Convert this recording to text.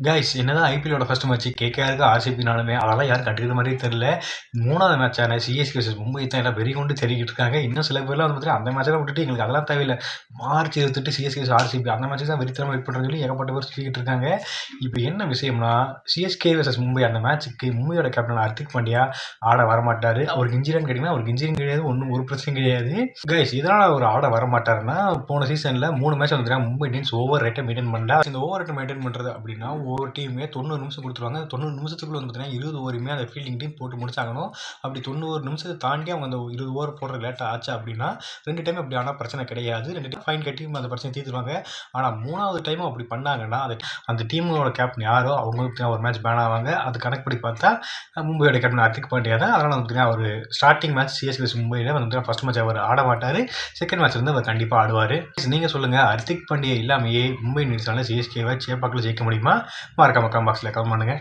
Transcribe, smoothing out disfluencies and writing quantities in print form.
Guys என்னதான் ஐபிஎல்லோட first match கேகேஆருக்கு ஆர்சிபினாலுமே அதெல்லாம் யாரும் கட்டுக்கிற மாதிரியே தெரியல. மூணாவது மேட்சான சிஎஸ்கே vs மும்பை தான் எல்லாம் வெறி கொண்டு தெரிவிக்கிட்டு இருக்காங்க. இன்னும் சில பேர்லாம் வந்து பார்த்தீங்கன்னா அந்த மேட்செல்லாம் விட்டுட்டு எங்களுக்கு அதெல்லாம் தேவையில்லை, மார்ச் 28 சிஎஸ்கே vs ஆர்சிபி அந்த மேட்ச் தான் வெறித்தனமாக வெயிட் பண்ணுறேன்னு சொல்லி ஏகப்பட்ட பேர் சொல்லிக்கிட்டு இருக்காங்க. இப்போ என்ன விஷயம்னா, சிஎஸ்கே vs மும்பை அந்த மேட்ச்சுக்கு மும்பையோட கேப்டன் ஹர்திக் பாண்டியா ஆட வரமாட்டார். அவருக்கு இன்ஜிரின்னு கேட்டிங்கன்னா அவருக்கு இன்ஜிரியும் கிடையாது, ஒன்றும் ஒரு பிரச்சனையும் கிடையாது. கைஸ் இதனால் அவர் ஆட வரமாட்டாருன்னா, போன சீசனில் 3 மேட்ச் வந்து மும்பை இந்தியன்ஸ் ஓவர் ரேட்டை மெயின்டைன் பண்ணல. இந்த ஓவர் ரேட்டை மெயின்டைன் பண்ணுறது அப்படின்னா ஒவ்வொரு டீமுமே 90 நிமிஷம் கொடுத்துருவாங்க. அந்த 90 நிமிஷத்துக்குள்ள வந்து பார்த்தீங்கன்னா 20 ஓவருமே அந்த ஃபீல்டிங் டீம் போட்டு முடிச்சாகணும். அப்படி 90 நிமிஷத்தை தாண்டி அவங்க அந்த 20 ஓவர் போடுற லேட்டாக ஆச்சு அப்படின்னா 2 டைம் அப்படி ஆனால் பிரச்சனை கிடையாது. 2 டைம் ஃபைன் கட்டி அந்த பிரச்சனை தீர்த்துருவாங்க. ஆனால் 3வது டைமும் அப்படி பண்ணாங்கன்னா அந்த டீமோட கேப்டன் யாரோ அவங்களுக்கு ஒரு மேட்ச் பேன் ஆவாங்க. அது கணக்குப்படி பார்த்தா மும்பையோட கேப்டன் ஹர்திக் பாண்டியா தான். அதனால் வந்து அவர் ஸ்டார்டிங் மேட்ச் சிஎஸ்கே மும்பையில் வந்து ஃபர்ஸ்ட் மேட்ச் அவர் ஆட மாட்டார். செகண்ட் மேட்ச் வந்து அவர் கண்டிப்பாக ஆடுவார். நீங்கள் சொல்லுங்கள், ஹர்திக் பாண்டியா இல்லாமையே மும்பை இந்தியன்ஸால சிஎஸ்கேவை சேப்பாக்கில் ஜெயிக்க முடியுமா? மறக்காம கமெண்ட் பாக்ஸில் கமெண்ட் பண்ணுங்கள்.